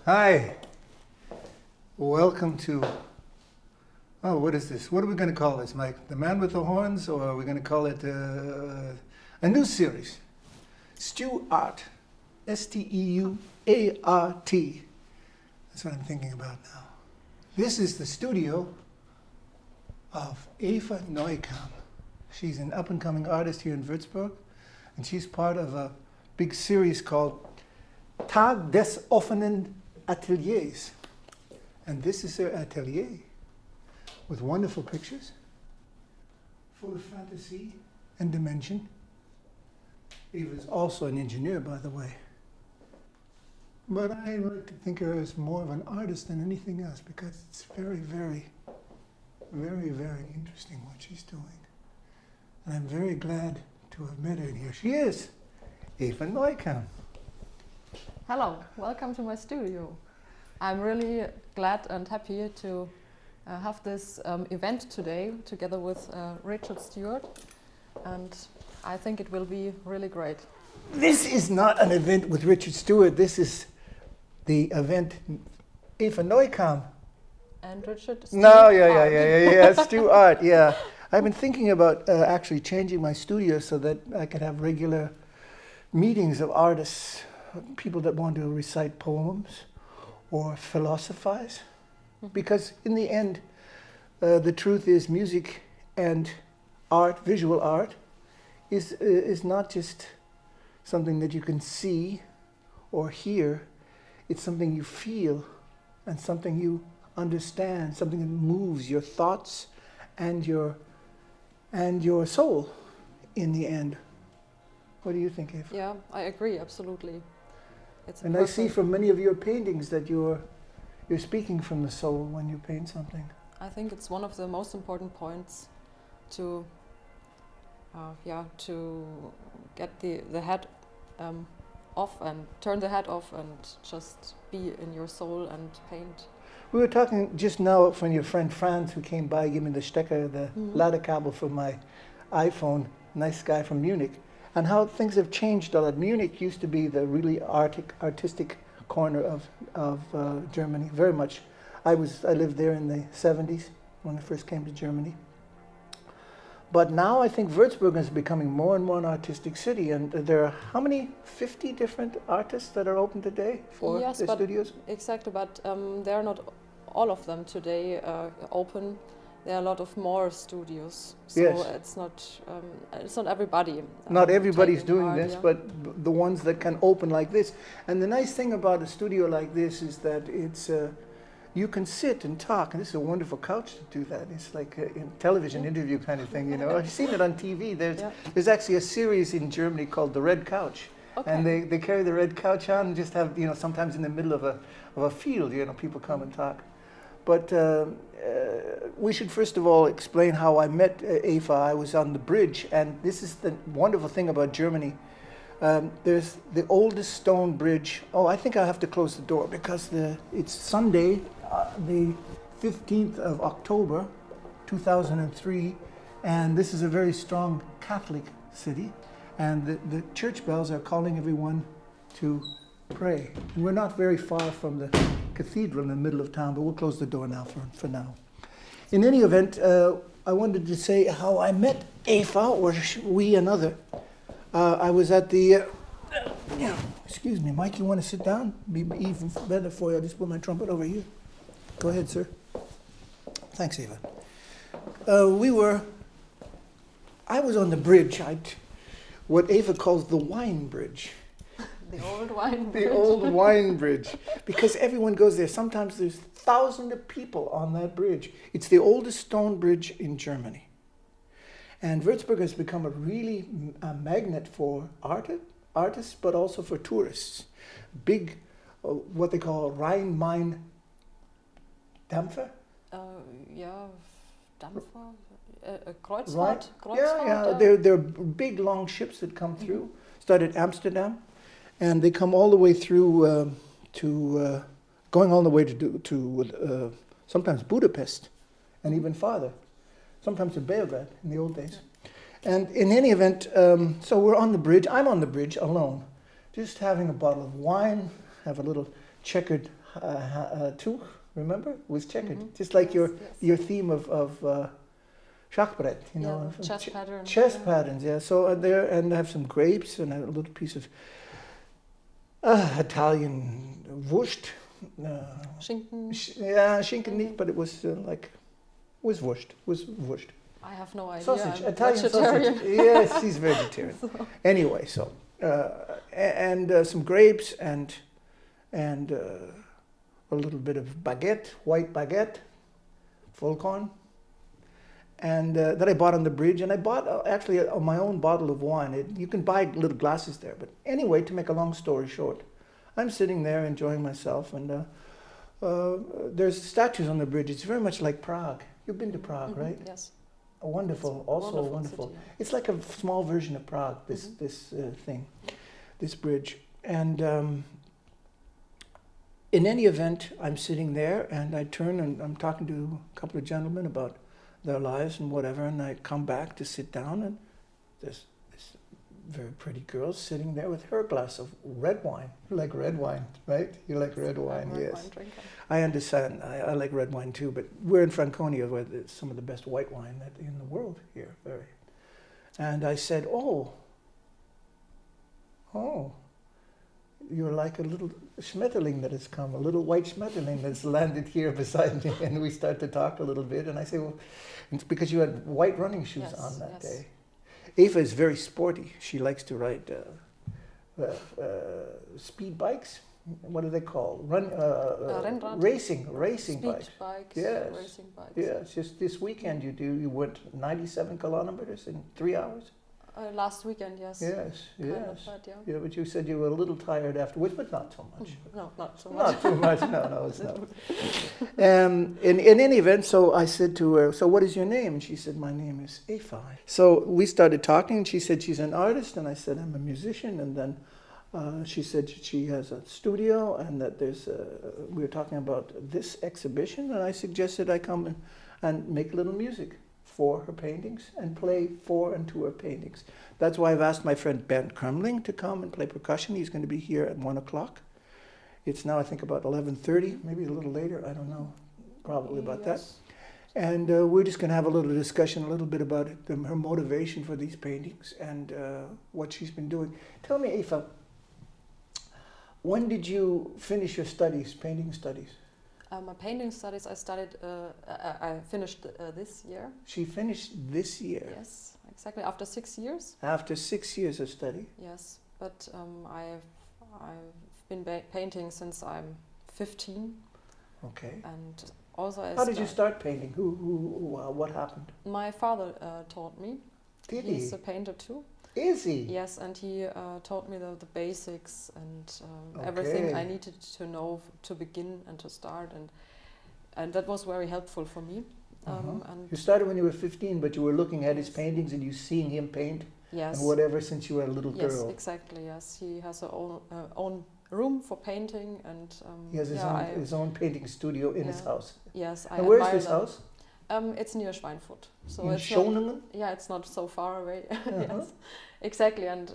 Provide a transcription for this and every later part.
Hi. Welcome to, what is this? What are we going to call this, Mike? The Man with the Horns, or are we going to call it a new series? SteuART. SteuART. That's what I'm thinking about now. This is the studio of Eva Neukamm. She's an up-and-coming artist here in Würzburg, and she's part of a big series called Tag des offenen Ateliers. And this is her atelier with wonderful pictures, full of fantasy and dimension. Eva is also an engineer, by the way. But I like to think of her as more of an artist than anything else because it's very, very, very, very interesting what she's doing. And I'm very glad to have met her here. She is Eva Neukamm. Hello, welcome to my studio. I'm really glad and happy to have this event today together with Richard SteuART, and I think it will be really great. This is not an event with Richard SteuART. This is the event Eva Neukamm. And Richard SteuART. No, yeah, SteuART, yeah. I've been thinking about actually changing my studio so that I could have regular meetings of artists, people that want to recite poems or philosophize. Because in the end, the truth is music and art, visual art, is not just something that you can see or hear. It's something you feel and something you understand, something that moves your thoughts and your soul in the end. What do you think, Eva? Yeah, I agree, absolutely. And I see from many of your paintings that you're speaking from the soul when you paint something. I think it's one of the most important points to get the head off and turn the head off and just be in your soul and paint. We were talking just now from your friend Franz, who came by, gave me the stecker, the Ladekabel for my iPhone, nice guy from Munich, and how things have changed a lot. Munich used to be the really artistic corner of Germany, very much. I lived there in the 70s when I first came to Germany. But now I think Würzburg is becoming more and more an artistic city, and there are how many? 50 different artists that are open today for the studios? Exactly, but there are not all of them today open. There are a lot of more studios, so yes. It's not everybody. Not everybody's doing part, this, yeah. but the ones that can open like this. And the nice thing about a studio like this is that it's you can sit and talk, and this is a wonderful couch to do that. It's like a television interview kind of thing, you know. I've seen it on TV. There's actually a series in Germany called The Red Couch. Okay. And they carry the red couch on and just have, you know, sometimes in the middle of a field, you know, people come and talk. But we should first of all explain how I met Eva. I was on the bridge, and this is the wonderful thing about Germany. There's the oldest stone bridge. Oh, I think I have to close the door because it's Sunday, the 15th of October, 2003, and this is a very strong Catholic city, and the church bells are calling everyone to pray. And we're not very far from the cathedral in the middle of town, but we'll close the door now for now. In any event, I wanted to say how I met Eva, or we another. I was at the, excuse me, Mike, you want to sit down? Be even better for you. I'll just put my trumpet over here. Go ahead, sir. Thanks, Eva. I was on the bridge, what Eva calls the wine bridge. The old wine bridge. The old wine bridge. Because everyone goes there. Sometimes there's thousands of people on that bridge. It's the oldest stone bridge in Germany. And Würzburg has become a magnet for artists, but also for tourists. Big, what they call Rhein-Main Dampfer? Dampfer? Kreuzfahrt? Right. Kreuzfahrt, yeah. They're big, long ships that come through. Start at Amsterdam. And they come all the way through going all the way to sometimes Budapest, and even farther, sometimes to Belgrade in the old days. And in any event, so we're on the bridge. I'm on the bridge alone, just having a bottle of wine, have a little checkered Tuch, remember? It was checkered, just like Yes, your theme of Schachbrett, you yeah, know, chess pattern. chess yeah. patterns. Yeah. So there, and I have some grapes and a little piece of Italian Wurst. Schinken. Yeah, Schinken nicht, but it was was Wurst. I have no idea. Sausage, I'm Italian vegetarian. sausage. Yes, he's vegetarian. So, Anyway, so and some grapes and a little bit of baguette, white baguette, full corn, and that I bought on the bridge. And I bought actually my own bottle of wine. You can buy little glasses there. But anyway, to make a long story short, I'm sitting there enjoying myself, and there's statues on the bridge. It's very much like Prague. You've been to Prague, right? Yes. A wonderful, It's a also wonderful wonderful. city, yeah. It's like a small version of Prague. This thing, this bridge, and in any event, I'm sitting there, and I turn and I'm talking to a couple of gentlemen about their lives and whatever, and I come back to sit down, and there's this very pretty girl sitting there with her glass of red wine. You like red wine, right? You like red wine, I'm a yes. wine drinker. I understand. I like red wine too, but we're in Franconia, where there's some of the best white wine in the world here. Very. And I said, oh, you're like a little schmetterling that has come, a little white schmetterling that's landed here beside me. And we start to talk a little bit. And I say, well, it's because you had white running shoes Yes, on that yes. day. Eva is very sporty. She likes to ride speed bikes. What do they call? Rennrad. Racing Speed bikes. bikes, Yes. racing bikes. Yeah, it's just this weekend you went 97 kilometers in 3 hours. Last weekend, yes. Yes, Kind of yes. that, yeah. Yeah, but you said you were a little tired afterwards, but not so much. No, not so much. Not too much. No, it's not. In any event, so I said to her, "So what is your name?" And she said, "My name is Eva." So we started talking, and she said she's an artist, and I said I'm a musician, and then she said she has a studio, and that we were talking about this exhibition, and I suggested I come and make a little music for her paintings and play for and to her paintings. That's why I've asked my friend Bernd Kremling to come and play percussion. He's going to be here at 1 o'clock. It's now, I think, about 11:30, maybe a little later. I don't know, probably about that. Yes. And we're just going to have a little discussion, a little bit about her motivation for these paintings and what she's been doing. Tell me, Eva, when did you finish your studies, painting studies? My painting studies, I finished this year. She finished this year. Yes, exactly, after 6 years. After 6 years of study. Yes, but I've been painting since I'm 15, Okay. and also How did you start painting? What happened? My father taught me. Did He's he? a painter too. Is he? Yes, and he taught me the basics and everything I needed to know to begin and to start, and that was very helpful for me. And You started when you were 15, but you were looking at his paintings and you seeing him paint yes, and whatever since you were a little yes, girl. exactly. Yes, he has a own room for painting, and He has his own painting studio in his house. Yes, I And where is admire this them. house? It's near Schweinfurt, so In it's not, Schoningen? yeah, it's not so far away. Yes, exactly, and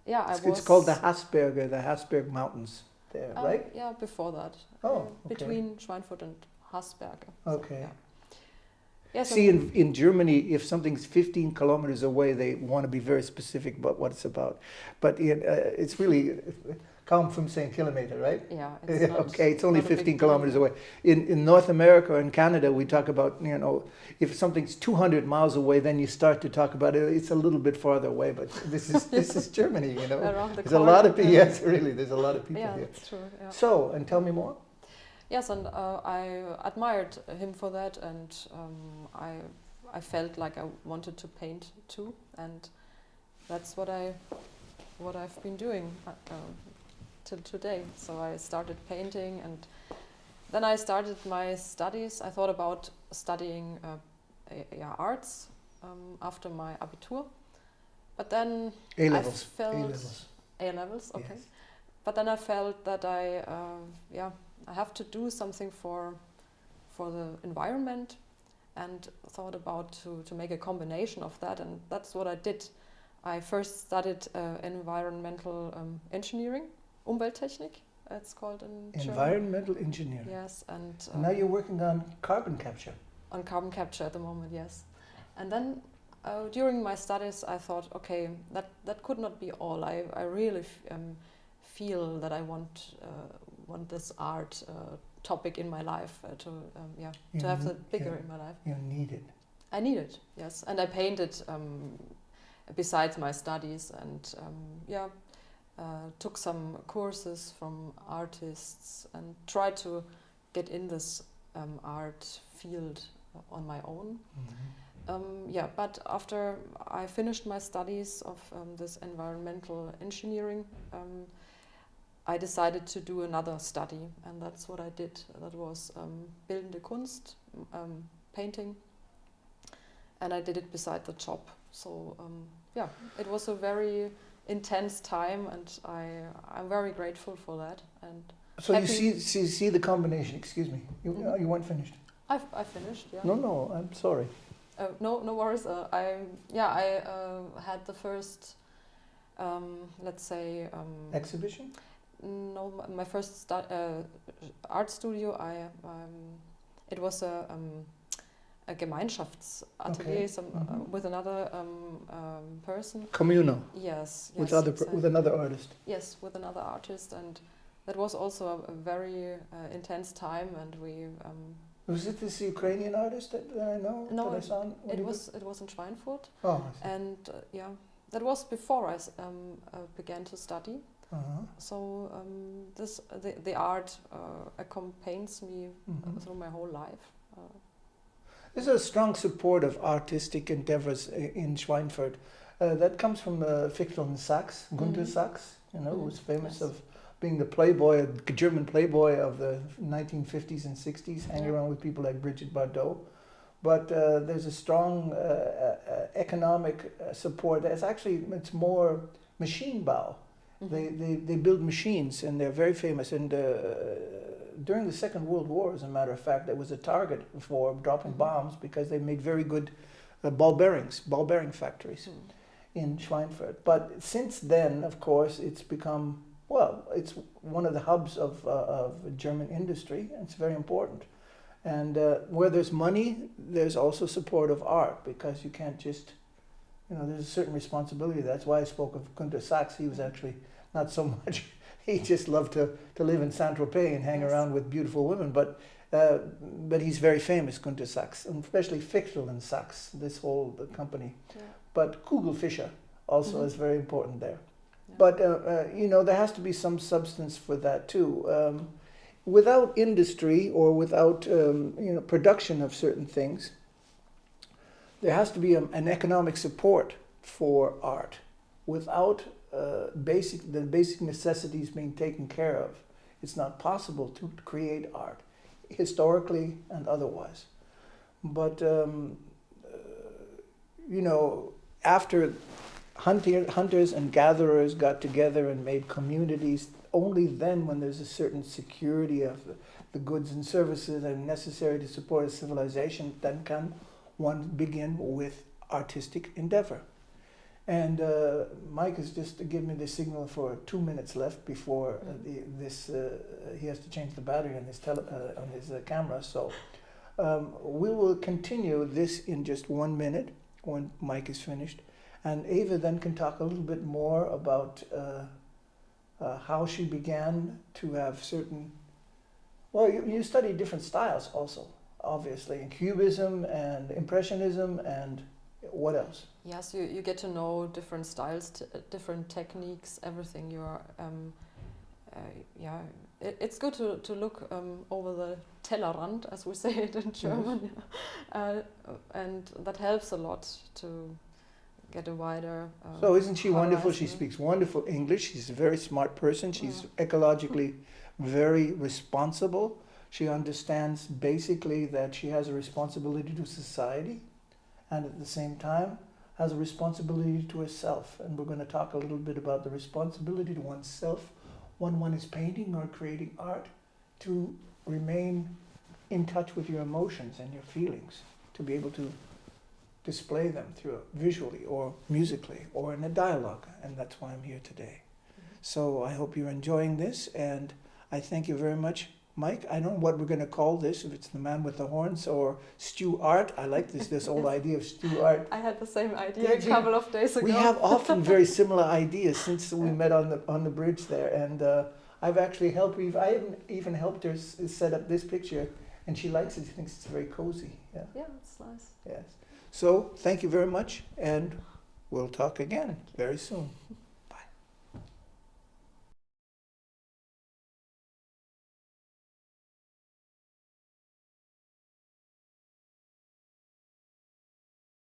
It's called the Hasberg Mountains there, right? Yeah, before that. Oh, okay. Between Schweinfurt and Hasberge. Okay. Yeah. Yes, See, in Germany, if something's 15 kilometers away, they want to be very specific about what it's about. But it's really come from saying kilometer, right? yeah, it's not, Okay, it's only not a big 15 deal. kilometers away. In North America and Canada, we talk about, if something's 200 miles away, then you start to talk about it. It's a little bit farther away, but this is Germany, Around the There's a lot of corner, people, yes, really, there's a lot of people Yeah, here. that's true. Yeah. So, and tell me more. Yes, and I admired him for that, and I felt like I wanted to paint too, and that's what I've been doing till today. So I started painting, and then I started my studies. I thought about studying arts after my Abitur, but then A-levels. I felt A-levels. A-levels, okay. Yes. But then I felt that I have to do something for the environment, and thought about to make a combination of that, and that's what I did. I first studied environmental engineering, Umwelttechnik, it's called in German. Environmental engineering. Yes, and Now you're working on carbon capture. on carbon capture at the moment, yes. And then during my studies, I thought, okay, that could not be all. I really feel that I want this art topic in my life to have that bigger in my life. You need it. I need it, yes, and I painted besides my studies, and took some courses from artists and tried to get in this art field on my own. Mm-hmm. But after I finished my studies of this environmental engineering, I decided to do another study, and that's what I did. That was Bildende Kunst, painting, and I did it beside the job. So it was a very intense time, and I'm very grateful for that. And So happy. you see the combination. Excuse me, you weren't finished. I finished. Yeah. No, I'm sorry. No worries. I had the first, let's say. Exhibition? No, my first art studio. It was a Gemeinschaftsatelier, Okay. with another person. Communal. Yes. With exactly. with another artist. Yes, with another artist, and that was also a very intense time. And we. Was it this Ukrainian artist that I know? No, that I saw it was in Schweinfurt. Oh, I see. And that was before I began to study. So the art accompanies me through my whole life. There's a strong support of artistic endeavors in Schweinfurt. That comes from Fichtel and Sachs, Günter Sachs, who was famous of being the playboy, a German playboy of the 1950s and 60s, hanging around with people like Brigitte Bardot. But there's a strong economic support. It's more Maschinenbau. They build machines, and they're very famous. And during the Second World War, as a matter of fact, there was a target for dropping bombs because they made very good ball bearing factories in Schweinfurt. But since then, of course, it's become, it's one of the hubs of German industry. It's very important. And where there's money, there's also support of art, because you can't just, there's a certain responsibility. That's why I spoke of Günter Sachs. He was actually not so much, he just loved to live in Saint-Tropez and hang around with beautiful women. But he's very famous, Günter Sachs, and especially Fichtel and Sachs, this whole company. Yeah. But Kugelfischer also is very important there. Yeah. But, there has to be some substance for that too. Without industry or without production of certain things, there has to be an economic support for art. Without the basic necessities being taken care of, it's not possible to create art, historically and otherwise. But after hunters and gatherers got together and made communities, only then, when there's a certain security of the goods and services that are necessary to support a civilization, then can one begin with artistic endeavor. And Mike has just given me the signal for 2 minutes left before he has to change the battery on his camera. So we will continue this in just 1 minute when Mike is finished. And Eva then can talk a little bit more about how she began to have certain, you study different styles also, obviously, and Cubism and Impressionism and what else? Yes, you get to know different styles, different techniques, everything. It's good to look over the Tellerrand, as we say it in German, and that helps a lot to get a wider. So isn't she horizon. wonderful? She speaks wonderful English. She's a very smart person. She's ecologically very responsible. She understands basically that she has a responsibility to society, and at the same time has a responsibility to herself. And we're going to talk a little bit about the responsibility to oneself when one is painting or creating art, to remain in touch with your emotions and your feelings, to be able to display them through visually or musically or in a dialogue. And that's why I'm here today. So I hope you're enjoying this, and I thank you very much, Mike. I don't know what we're going to call this, if it's the man with the horns or SteuART. I like this old idea of SteuART. I had the same idea a couple of days ago. We have often very similar ideas since we met on the bridge there, and I've actually helped. I haven't even helped her set up this picture, and she likes it. She thinks it's very cozy. Yeah. Yeah, it's nice. Yes. So thank you very much, and we'll talk again very soon.